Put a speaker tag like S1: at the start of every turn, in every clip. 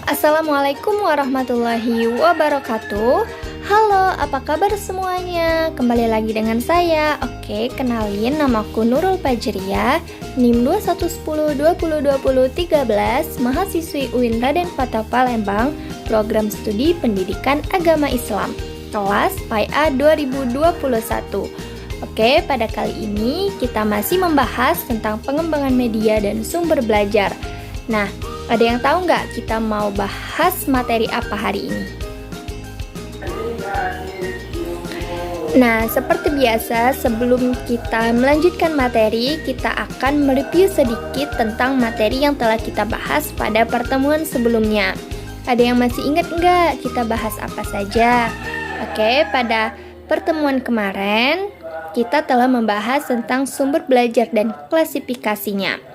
S1: Assalamualaikum warahmatullahi wabarakatuh. Halo, apa kabar semuanya? Kembali lagi dengan saya. Oke, kenalin, namaku Nurul Fajriah, NIM 2110202013, mahasiswi UIN Raden Fatah Palembang, program studi pendidikan agama Islam, kelas PAIA 2021. Oke, pada kali ini kita masih membahas tentang pengembangan media dan sumber belajar. Nah, ada yang tahu nggak kita mau bahas materi apa hari ini? Nah, seperti biasa, sebelum kita melanjutkan materi, kita akan mereview sedikit tentang materi yang telah kita bahas pada pertemuan sebelumnya. Ada yang masih ingat nggak kita bahas apa saja? Oke, pada pertemuan kemarin, kita telah membahas tentang sumber belajar dan klasifikasinya.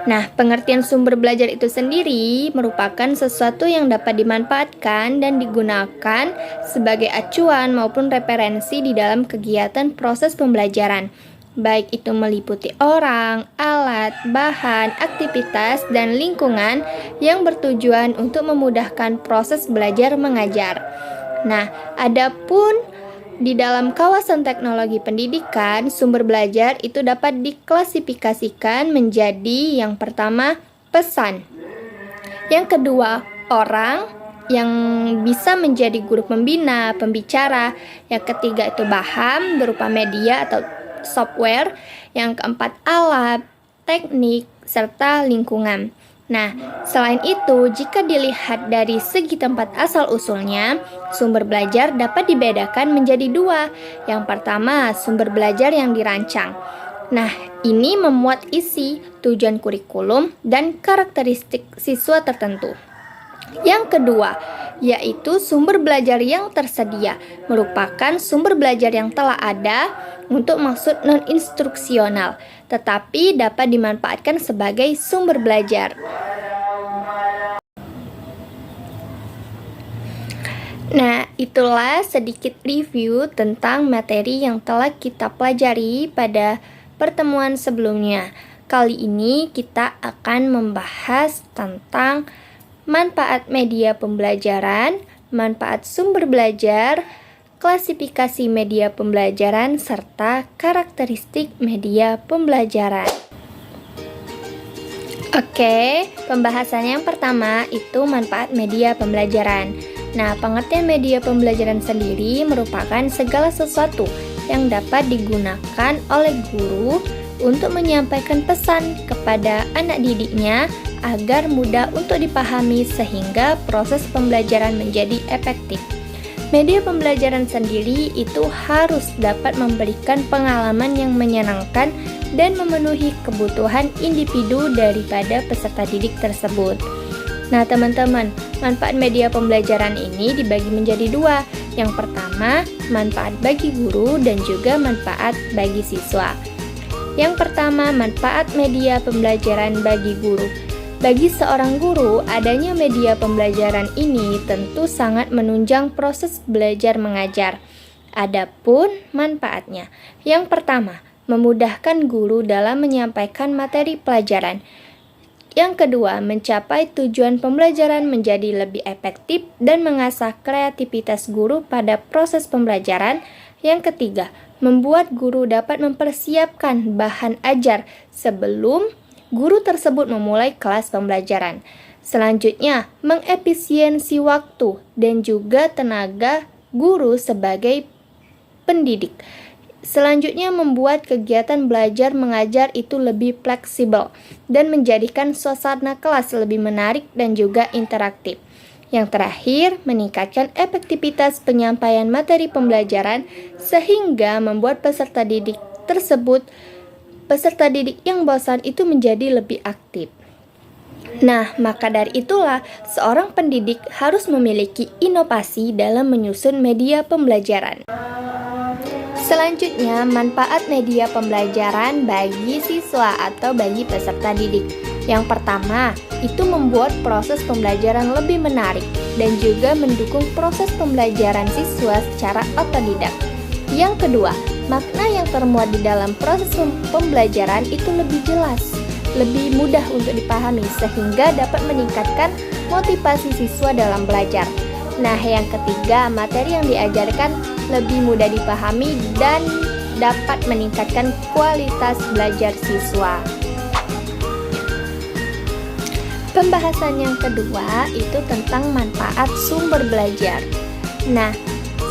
S1: Nah, pengertian sumber belajar itu sendiri merupakan sesuatu yang dapat dimanfaatkan dan digunakan sebagai acuan maupun referensi di dalam kegiatan proses pembelajaran, baik itu meliputi orang, alat, bahan, aktivitas, dan lingkungan yang bertujuan untuk memudahkan proses belajar mengajar. Nah, adapun di dalam kawasan teknologi pendidikan, sumber belajar itu dapat diklasifikasikan menjadi yang pertama, pesan. Yang kedua, orang yang bisa menjadi guru pembina, pembicara. Yang ketiga itu bahan berupa media atau software. Yang keempat, alat, teknik, serta lingkungan. Nah, selain itu, jika dilihat dari segi tempat asal-usulnya, sumber belajar dapat dibedakan menjadi dua. Yang pertama, sumber belajar yang dirancang. Nah, ini memuat isi, tujuan kurikulum, dan karakteristik siswa tertentu. Yang kedua, yaitu sumber belajar yang tersedia, merupakan sumber belajar yang telah ada untuk maksud non-instruksional, tetapi dapat dimanfaatkan sebagai sumber belajar. Nah, itulah sedikit review tentang materi yang telah kita pelajari pada pertemuan sebelumnya. Kali ini kita akan membahas tentang manfaat media pembelajaran, manfaat sumber belajar, klasifikasi media pembelajaran, serta karakteristik media pembelajaran. Oke, pembahasan yang pertama itu manfaat media pembelajaran. Nah, pengertian media pembelajaran sendiri merupakan segala sesuatu yang dapat digunakan oleh guru untuk menyampaikan pesan kepada anak didiknya agar mudah untuk dipahami sehingga proses pembelajaran menjadi efektif. Media pembelajaran sendiri itu harus dapat memberikan pengalaman yang menyenangkan dan memenuhi kebutuhan individu daripada peserta didik tersebut. Nah, teman-teman, manfaat media pembelajaran ini dibagi menjadi dua. Yang pertama, manfaat bagi guru dan juga manfaat bagi siswa. Yang pertama, manfaat media pembelajaran bagi guru. Bagi seorang guru, adanya media pembelajaran ini tentu sangat menunjang proses belajar mengajar. Adapun manfaatnya, yang pertama, memudahkan guru dalam menyampaikan materi pelajaran. Yang kedua, mencapai tujuan pembelajaran menjadi lebih efektif dan mengasah kreativitas guru pada proses pembelajaran. Yang ketiga, membuat guru dapat mempersiapkan bahan ajar sebelum guru tersebut memulai kelas pembelajaran. Selanjutnya, mengefisiensi waktu dan juga tenaga guru sebagai pendidik. Selanjutnya, membuat kegiatan belajar mengajar itu lebih fleksibel dan menjadikan suasana kelas lebih menarik dan juga interaktif. Yang terakhir, meningkatkan efektivitas penyampaian materi pembelajaran sehingga membuat peserta didik yang bosan itu menjadi lebih aktif. Nah, maka dari itulah seorang pendidik harus memiliki inovasi dalam menyusun media pembelajaran. Selanjutnya, manfaat media pembelajaran bagi siswa atau bagi peserta didik. Yang pertama, itu membuat proses pembelajaran lebih menarik dan juga mendukung proses pembelajaran siswa secara otodidak. Yang kedua, makna yang termuat di dalam proses pembelajaran itu lebih jelas, lebih mudah untuk dipahami sehingga dapat meningkatkan motivasi siswa dalam belajar. Nah, yang ketiga, materi yang diajarkan lebih mudah dipahami dan dapat meningkatkan kualitas belajar siswa. Pembahasan yang kedua itu tentang manfaat sumber belajar. Nah,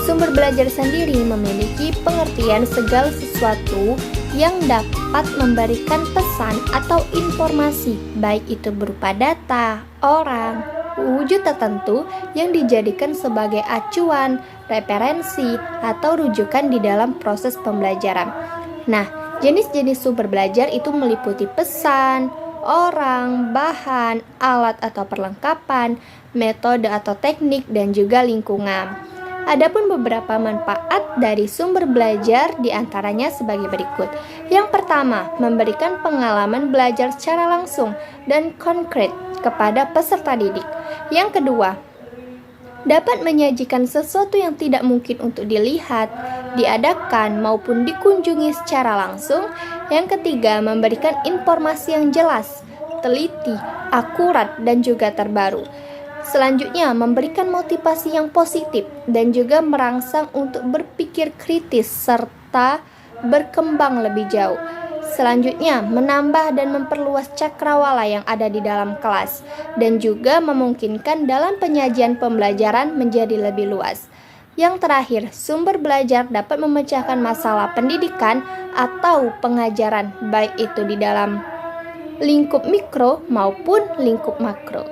S1: sumber belajar sendiri memiliki pengertian segala sesuatu yang dapat memberikan pesan atau informasi, baik itu berupa data, orang, wujud tertentu yang dijadikan sebagai acuan, referensi, atau rujukan di dalam proses pembelajaran. Nah, jenis-jenis sumber belajar itu meliputi pesan, orang, bahan, alat atau perlengkapan, metode atau teknik, dan juga lingkungan. Adapun beberapa manfaat dari sumber belajar diantaranya sebagai berikut. Yang pertama, memberikan pengalaman belajar secara langsung dan konkret kepada peserta didik. Yang kedua, dapat menyajikan sesuatu yang tidak mungkin untuk dilihat, diadakan, maupun dikunjungi secara langsung. Yang ketiga, memberikan informasi yang jelas, teliti, akurat, dan juga terbaru. Selanjutnya, memberikan motivasi yang positif dan juga merangsang untuk berpikir kritis serta berkembang lebih jauh. Selanjutnya, menambah dan memperluas cakrawala yang ada di dalam kelas dan juga memungkinkan dalam penyajian pembelajaran menjadi lebih luas. Yang terakhir, sumber belajar dapat memecahkan masalah pendidikan atau pengajaran, baik itu di dalam lingkup mikro maupun lingkup makro.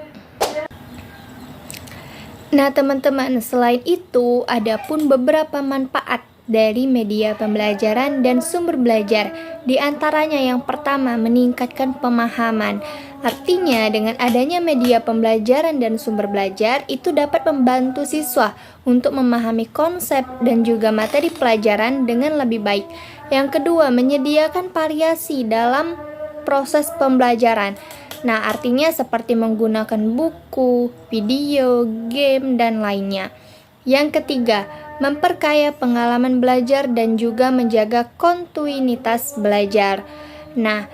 S1: Nah, teman-teman, selain itu, ada pun beberapa manfaat dari media pembelajaran dan sumber belajar. Di antaranya yang pertama, meningkatkan pemahaman. Artinya, dengan adanya media pembelajaran dan sumber belajar, itu dapat membantu siswa untuk memahami konsep dan juga materi pelajaran dengan lebih baik. Yang kedua, menyediakan variasi dalam proses pembelajaran. Nah, artinya seperti menggunakan buku, video, game, dan lainnya. Yang ketiga, memperkaya pengalaman belajar dan juga menjaga kontinuitas belajar. Nah,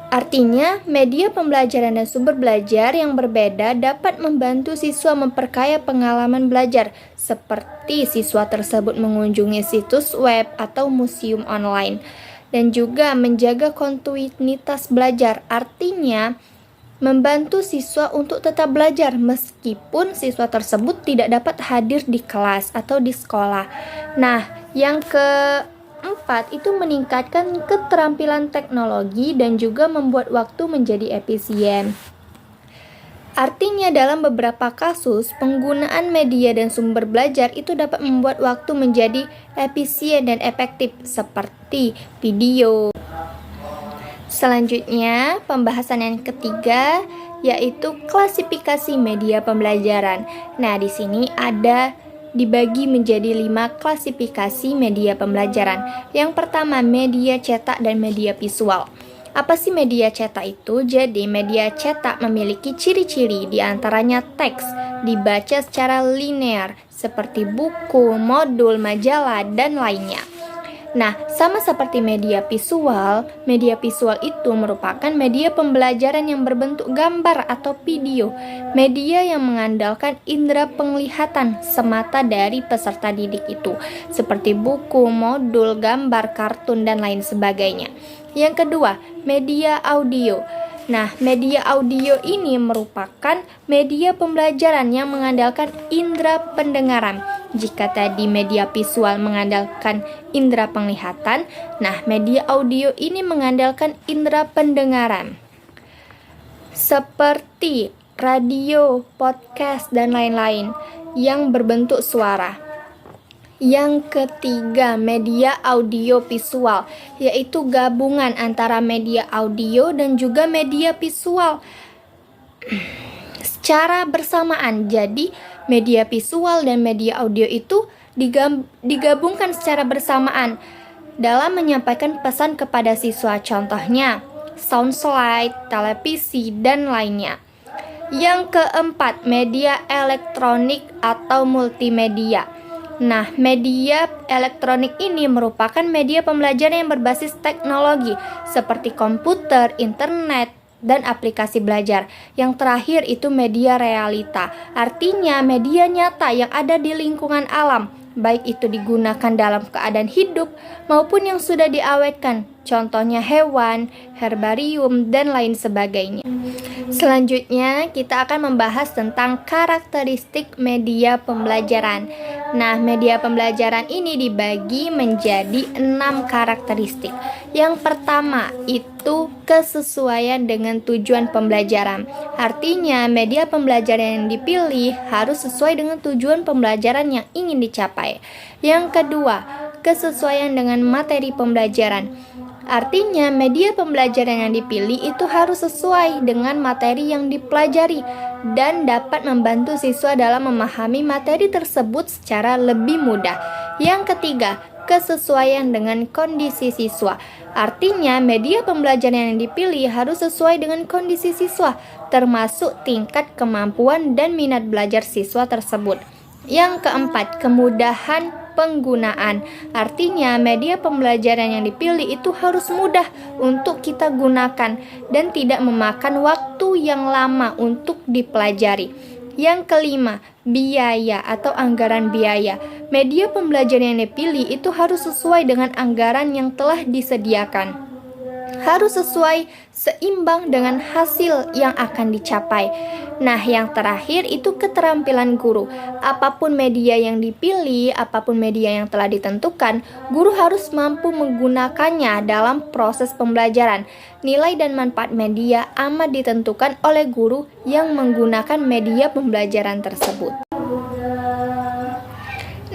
S1: artinya media pembelajaran dan sumber belajar yang berbeda dapat membantu siswa memperkaya pengalaman belajar, seperti siswa tersebut mengunjungi situs web atau museum online. Dan juga menjaga kontinuitas belajar, artinya membantu siswa untuk tetap belajar meskipun siswa tersebut tidak dapat hadir di kelas atau di sekolah. Nah, yang keempat itu meningkatkan keterampilan teknologi dan juga membuat waktu menjadi efisien. Artinya dalam beberapa kasus, penggunaan media dan sumber belajar itu dapat membuat waktu menjadi efisien dan efektif seperti video. Selanjutnya, pembahasan yang ketiga yaitu klasifikasi media pembelajaran. Nah, di sini ada dibagi menjadi 5 klasifikasi media pembelajaran. Yang pertama, media cetak dan media visual. Apa sih media cetak itu? Jadi, media cetak memiliki ciri-ciri, diantaranya teks, dibaca secara linear, seperti buku, modul, majalah, dan lainnya. Nah, sama seperti media visual itu merupakan media pembelajaran yang berbentuk gambar atau video, media yang mengandalkan indera penglihatan semata dari peserta didik itu, seperti buku, modul, gambar, kartun, dan lain sebagainya. Yang kedua, media audio. Nah, media audio ini merupakan media pembelajaran yang mengandalkan indera pendengaran. Jika tadi media visual mengandalkan indera penglihatan, nah media audio ini mengandalkan indera pendengaran. Seperti radio, podcast, dan lain-lain yang berbentuk suara. Yang ketiga, media audio visual, yaitu gabungan antara media audio dan juga media visual secara bersamaan. Jadi, media visual dan media audio itu digabungkan secara bersamaan dalam menyampaikan pesan kepada siswa, contohnya sound slide, televisi, dan lainnya. Yang keempat, media elektronik atau multimedia. Nah, media elektronik ini merupakan media pembelajaran yang berbasis teknologi seperti komputer, internet, dan aplikasi belajar. Yang terakhir itu media realita, artinya media nyata yang ada di lingkungan alam, baik itu digunakan dalam keadaan hidup maupun yang sudah diawetkan, contohnya hewan, herbarium, dan lain sebagainya. Selanjutnya, kita akan membahas tentang karakteristik media pembelajaran. Nah, media pembelajaran ini dibagi menjadi 6 karakteristik. Yang pertama, itu kesesuaian dengan tujuan pembelajaran. Artinya, media pembelajaran yang dipilih harus sesuai dengan tujuan pembelajaran yang ingin dicapai. Yang kedua, kesesuaian dengan materi pembelajaran. Artinya, media pembelajaran yang dipilih itu harus sesuai dengan materi yang dipelajari dan dapat membantu siswa dalam memahami materi tersebut secara lebih mudah. Yang ketiga, kesesuaian dengan kondisi siswa. Artinya, media pembelajaran yang dipilih harus sesuai dengan kondisi siswa, termasuk tingkat kemampuan dan minat belajar siswa tersebut. Yang keempat, kemudahan penggunaan. Artinya, media pembelajaran yang dipilih itu harus mudah untuk kita gunakan dan tidak memakan waktu yang lama untuk dipelajari. Yang kelima, biaya atau anggaran biaya. Media pembelajaran yang dipilih itu harus sesuai dengan anggaran yang telah disediakan. Harus sesuai, seimbang dengan hasil yang akan dicapai. Nah, yang terakhir itu keterampilan guru. Apapun media yang dipilih, apapun media yang telah ditentukan, guru harus mampu menggunakannya dalam proses pembelajaran. Nilai dan manfaat media amat ditentukan oleh guru yang menggunakan media pembelajaran tersebut.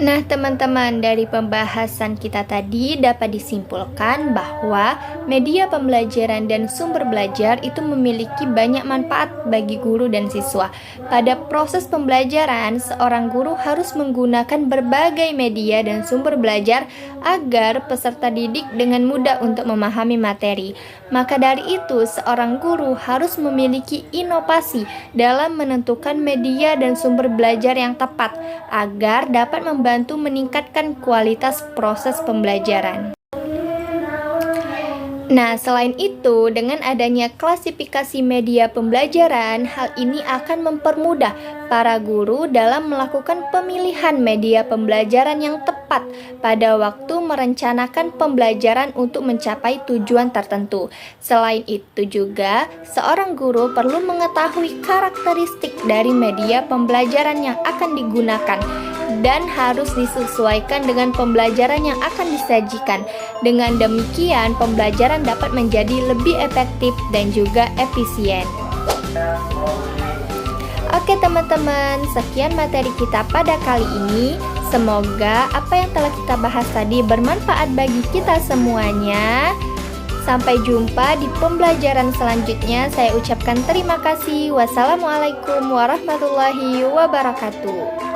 S1: Nah, teman-teman, dari pembahasan kita tadi dapat disimpulkan bahwa media pembelajaran dan sumber belajar itu memiliki banyak manfaat bagi guru dan siswa. Pada proses pembelajaran, seorang guru harus menggunakan berbagai media dan sumber belajar agar peserta didik dengan mudah untuk memahami materi. Maka dari itu, seorang guru harus memiliki inovasi dalam menentukan media dan sumber belajar yang tepat agar dapat membantu meningkatkan kualitas proses pembelajaran. Nah, selain itu, dengan adanya klasifikasi media pembelajaran, hal ini akan mempermudah para guru dalam melakukan pemilihan media pembelajaran yang tepat pada waktu merencanakan pembelajaran untuk mencapai tujuan tertentu. Selain itu juga, seorang guru perlu mengetahui karakteristik dari media pembelajaran yang akan digunakan dan harus disesuaikan dengan pembelajaran yang akan disajikan. Dengan demikian, pembelajaran dapat menjadi lebih efektif dan juga efisien. Oke teman-teman, sekian materi kita pada kali ini. Semoga apa yang telah kita bahas tadi bermanfaat bagi kita semuanya. Sampai jumpa di pembelajaran selanjutnya. Saya ucapkan terima kasih. Wassalamualaikum warahmatullahi wabarakatuh.